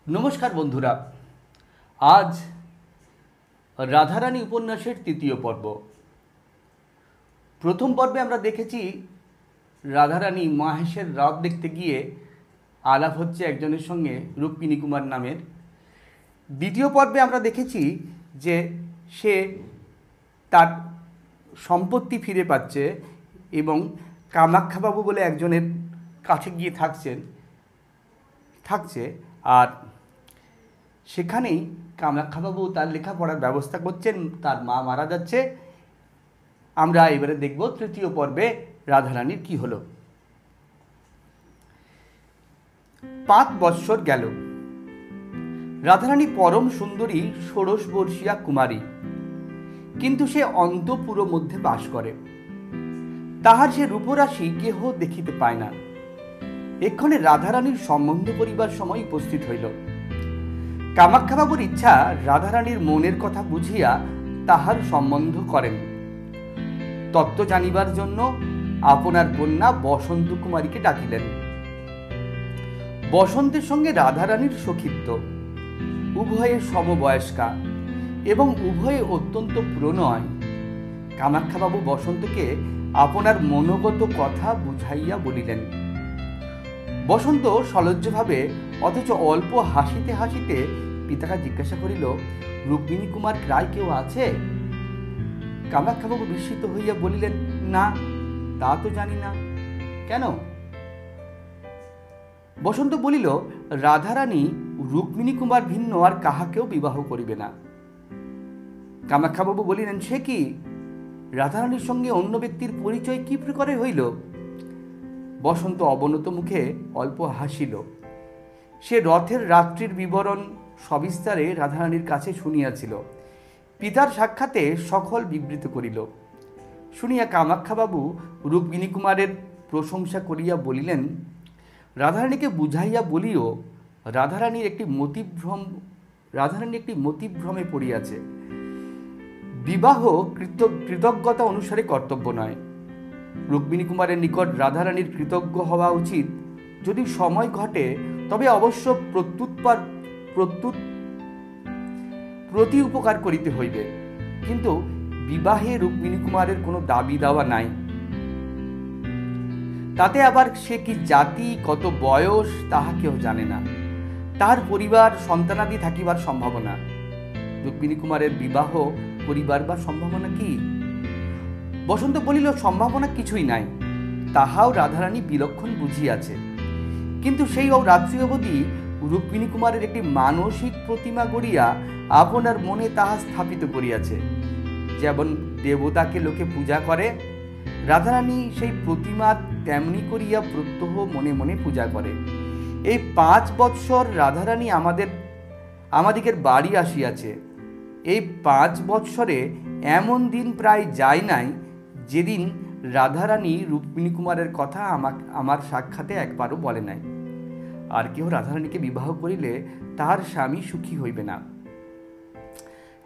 নমস্কার বন্ধুরা। আজ রাধারানী উপন্যাসের তৃতীয় পর্ব। প্রথম পর্বে আমরা দেখেছি রাধারানী মহেশের রথ দেখতে গিয়ে আলাপ হচ্ছে একজনের সঙ্গে, রুক্মিণী কুমার নামের। দ্বিতীয় পর্বে আমরা দেখেছি যে সে তার সম্পত্তি ফিরে পাচ্ছে এবং কামাখ্যাবাবু বলে একজনের কাছে গিয়ে থাকছে আর সেখানেই কামাখ্যাবাবু তার লেখাপড়ার ব্যবস্থা করছেন। তার মা মারা যাচ্ছে। আমরা এবারে দেখব তৃতীয় পর্বে রাধারানীর কি হলো। 5 বৎসর গেল। রাধারানী পরম সুন্দরী, ষোড়শ বর্ষীয়া কুমারী, কিন্তু সে অন্তঃপুর মধ্যে বাস করে। তাহার সে রূপরাশি কেহ দেখিতে পায় না। এক্ষণে রাধারানীর সম্বন্ধ করিবার সময় উপস্থিত হইল। কামাখ্যাবাবুর ইচ্ছা রাধারানীর মনের কথা বুঝিয়া তাহার সম্বন্ধ করেন। তত্ত্ব জানিবার জন্য আপনার কন্যা বসন্ত কুমারীকে ডাকিলেন। বসন্তের সঙ্গে রাধারানীর সখিত্ব, উভয়ে সমবয়স্কা এবং উভয়ে অত্যন্ত প্রণয়। কামাখ্যাবাবু বসন্তকে আপনার মনোগত কথা বুঝাইয়া বলিলেন। বসন্ত সলজ্জভাবে অথচ অল্প হাসিতে হাসিতে পিতাকে জিজ্ঞাসা করিল, রুক্মিণী কুমার রায় কেউ আছে? কামাখ্যাবাবু বিস্মিত হইয়া বলিলেন, না, তা তো জানি না। কেন? বসন্ত বলিল, রাধারানী রুক্মিণী কুমার ভিন্ন আর কাহাকেও বিবাহ করিবে না। কামাখ্যাবাবু বলিলেন, সে কি? রাধারানীর সঙ্গে অন্য ব্যক্তির পরিচয় কি প্রকারে হইল? বসন্ত অবনত মুখে অল্প হাসিল। সে রথের রাত্রির বিবরণ সবিস্তারে রাধারানীর কাছে শুনিয়াছিল। পিতার সাক্ষাতে সকল বিবৃত করিল। শুনিয়া কামাখ্যাবাবু রুক্মিণী কুমারের প্রশংসা করিয়া বলিলেন, রাধারানীকে বুঝাইয়া বলিও, রাধারানী একটি মতিভ্রমে পড়িয়াছে। বিবাহ কৃতজ্ঞতা অনুসারে কর্তব্য নয়। রুক্মিণী কুমারের নিকট রাধারানীর কৃতজ্ঞ হওয়া উচিত। যদি সময় ঘটে তবে অবশ্য প্রতি উপকার করিতে হইবে, কিন্তু বিবাহে রুক্মিণী কুমারের কোনো দাবি দাওয়া নাই। তাতে আবার সে কি জাতি, কত বয়স, তাহা কেউ জানে না। তাহার পরিবার সন্তানাদি থাকিবার সম্ভাবনা। রুক্মিণী কুমারের বিবাহ করিবার বা সম্ভাবনা কি? বসন্ত বলিল, সম্ভাবনা কিছুই নাই, তাহাও রাধারানী বিলক্ষণ বুঝিয়াছে। কিন্তু সেই রাত্রি অবধি রুক্মিণী কুমারের একটি মানসিক প্রতিমা গড়িয়া আপনার মনে তাহা স্থাপিত করিয়াছে। যেমন দেবতাকে লোকে পূজা করে, রাধারানী সেই প্রতিমা তেমনি করিয়া প্রত্যহ মনে মনে পূজা করে। এই 5 বৎসর রাধারানী আমাদিগের বাড়ি আসিয়াছে। এই 5 বৎসরে এমন দিন প্রায় যায় নাই যেদিন রাধারানী রুক্মিণী কুমারের কথা আমার সাক্ষাতে একবারও বলে নাই। আর কেউ রাধারানীকে বিবাহ করিলে তাহার স্বামী সুখী হইবে না।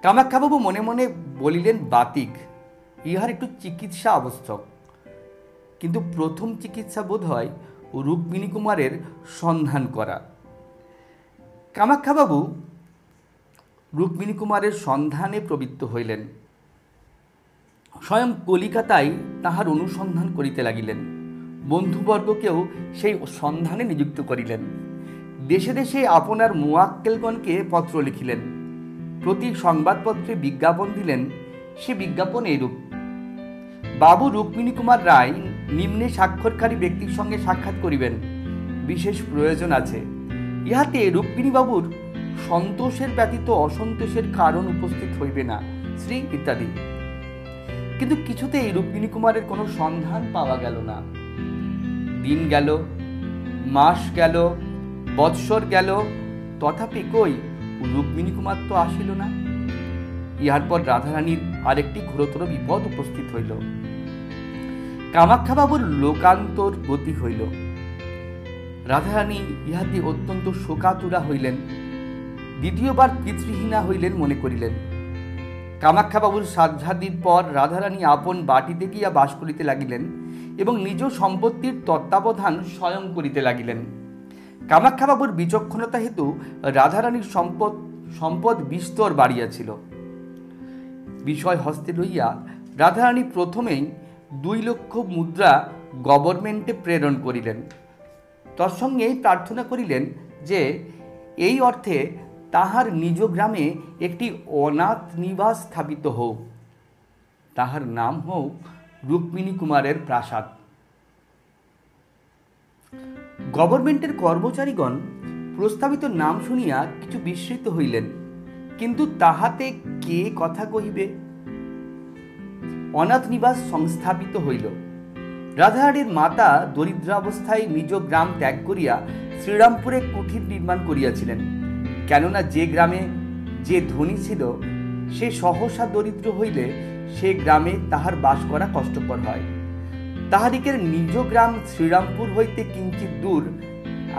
কামাখ্যাবাবু মনে মনে বলিলেন, বাতিক, ইহার একটু চিকিৎসা আবশ্যক। কিন্তু প্রথম চিকিৎসা বোধ হয় রুক্মিণী কুমারের সন্ধান করা। কামাখ্যাবাবু রুক্মিণী কুমারের সন্ধানে প্রবৃত্ত হইলেন। স্বয়ং কলিকাতায় তাহার অনুসন্ধান করিতে লাগিলেন। বন্ধুবর্গকেও সেই সন্ধানে নিযুক্ত করিলেন। দেশে দেশে আপনার মোয়াক্কেলগণকে পত্র লিখিলেন। প্রতি সংবাদপত্রে বিজ্ঞাপন দিলেন। সে বিজ্ঞাপন এইরূপ: বাবু রুক্মিণী কুমার রায় নিম্নে স্বাক্ষরকারী ব্যক্তির সঙ্গে সাক্ষাৎ করিবেন, বিশেষ প্রয়োজন আছে। ইহাতে রুক্মিণীবাবুর সন্তোষের ব্যতীত অসন্তোষের কারণ উপস্থিত হইবে না, শ্রী ইত্যাদি। কিন্তু কিছুতেই রুক্মিণী কুমারের কোনো সন্ধান পাওয়া গেল না। দিন গেল, মাস গেল, বৎসর গেল, তথাপি কই রুক্মিণী কুমার তো আসিল না। ইহার পর রাধারানীর আরেকটি ঘোরতর বিপদ উপস্থিত হইল। কামাখ্যাবাবুর লোকান্তর গতি হইল। রাধারানী ইহাতে অত্যন্ত শোকাতুরা হইলেন। দ্বিতীয়বার পিতৃহীনা হইলেন মনে করিলেন। কামাখ্যাবাবুর শ্রাদ্ধাদির পর রাধারানী আপন বাটিতে গিয়া বাস করিতে লাগিলেন এবং নিজ সম্পত্তির তত্ত্বাবধান স্বয়ং করিতে লাগিলেন। কামাখ্যাবাবুর বিচক্ষণতা হেতু রাধারানীর সম্পদ বিস্তর বাড়িয়াছিল। বিষয় হস্তে লইয়া রাধারানী প্রথমেই 2 লক্ষ মুদ্রা গভর্নমেন্টে প্রেরণ করিলেন। তৎসঙ্গেই প্রার্থনা করিলেন যে এই অর্থে তাহার নিজ গ্রামে একটি অনাথ নিবাস স্থাপিত হোক, তাহার নাম হোক রুক্মিণী কুমারের প্রাসাদ। গভর্নমেন্টের কর্মচারীগণ প্রস্তাবিত নাম শুনিয়া কিছু বিস্মিত হইলেন, কিন্তু তাহাতে কে কথা কহিবে। অনাথ নিবাস সংস্থাপিত হইল। রাধারানীর মাতা দরিদ্রাবস্থায় নিজ গ্রাম ত্যাগ করিয়া শ্রীরামপুরে কুঠির নির্মাণ করিয়াছিলেন, কেননা যে গ্রামে যে ধনী ছিল সে সহসা দরিদ্র হইলে সে গ্রামে তাহার বাস করা কষ্টকর হয়। তাহাদিকের নিজ গ্রাম শ্রীরামপুর হইতে কিঞ্চিত দূর,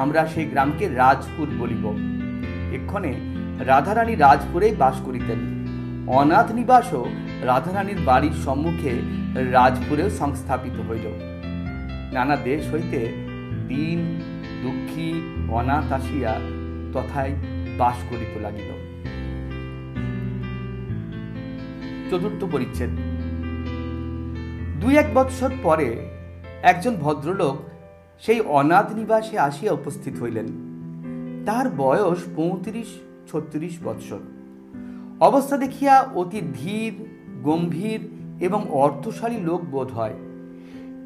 আমরা সেই গ্রামকে রাজপুর বলিব। এক্ষণে রাধারানী রাজপুরেই বাস করিতেন। অনাথ নিবাসও রাধারানীর বাড়ির সম্মুখে রাজপুরেও সংস্থাপিত হইল। নানা দেশ হইতে দীন দুঃখী অনাথ আসিয়া তথায় বাস করিতে লাগিল। চতুর্থ পরিচ্ছেদ। 2-1 বৎসর পরে একজন ভদ্রলোক সেই অনাথ নিবাসে আসিয়া উপস্থিত হইলেন। তাহার বয়স 35-36 বৎসর। অবস্থা দেখিয়া অতি ধীর গম্ভীর এবং অর্থশালী লোক বোধ হয়।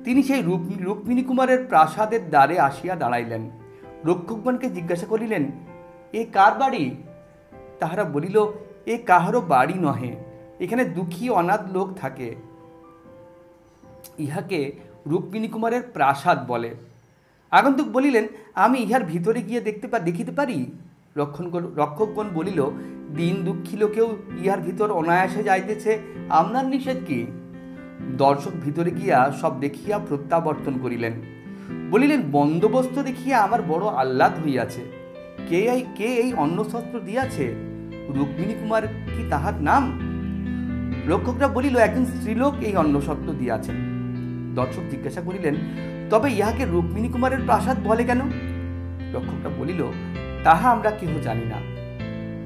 তিনি সেই রুক্মিণী কুমারের প্রাসাদের দ্বারে আসিয়া দাঁড়াইলেন। রক্ষকগণকে জিজ্ঞাসা করিলেন, এ কার বাড়ি? তাহারা বলিল, এ কাহারও বাড়ি নহে, এখানে দুঃখী অনাথ লোক থাকে, ইহাকে রুক্মিণী কুমারের প্রাসাদ বলে। আগন্তুক বলিলেন, আমি ইহার ভিতরে গিয়ে দেখিতে পারি? রক্ষকগণ বলিল, দিন দুঃখী লোকেও ইহার ভিতর অনায়াসে যাইতেছে, আপনার নিষেধ কি? দর্শক ভিতরে গিয়া সব দেখিয়া প্রত্যাবর্তন করিলেন। বলিলেন, বন্দোবস্ত দেখিয়া আমার বড় আহ্লাদ হইয়াছে। কে এই অন্নশস্ত্র দিয়াছে? রুক্মিণী কুমার কি তাহার নাম? রক্ষকরা বলিল, একজন স্ত্রীলোক এই অন্নশস্ত্র দিয়াছেন। দর্শক জিজ্ঞাসা করিলেন, তবে ইহাকে রুক্মিণী কুমারের প্রাসাদ বলে কেন? রক্ষকরা বলিল, তাহা আমরা কেহ জানি না।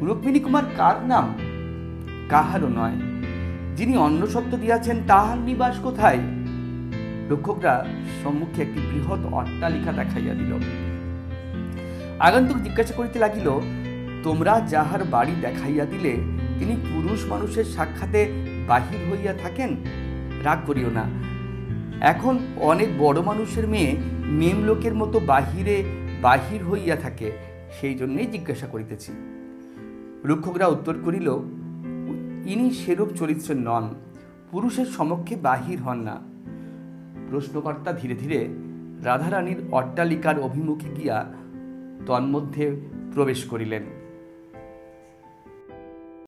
রুক্মিণী কুমার কার নাম? কাহারও নয়। যিনি অন্নশস্ত্র দিয়াছেন তাহার নিবাস কোথায়? রক্ষকরা সম্মুখে একটি বৃহৎ অট্টালিকা দেখাইয়া দিল। আগন্তুক জিজ্ঞাসা করিতে লাগিল, তোমরা যাহার বাড়ি দেখাইয়া দিলে তিনি পুরুষ মানুষের সাক্ষাতে বাহির হইয়া থাকেন? রাগ করিও না, এখন অনেক বড় মানুষের মেয়ে মেমলোকের মতো বাহির হইয়া থাকে, সেই জন্যই জিজ্ঞাসা করিতেছি। রক্ষকরা উত্তর করিল, ইনি সেরূপ চরিত্রের নন, পুরুষের সমক্ষে বাহির হন না। প্রশ্নকর্তা ধীরে ধীরে রাধারানীর অট্টালিকার অভিমুখে গিয়া তন্মধ্যে প্রবেশ করিলেন।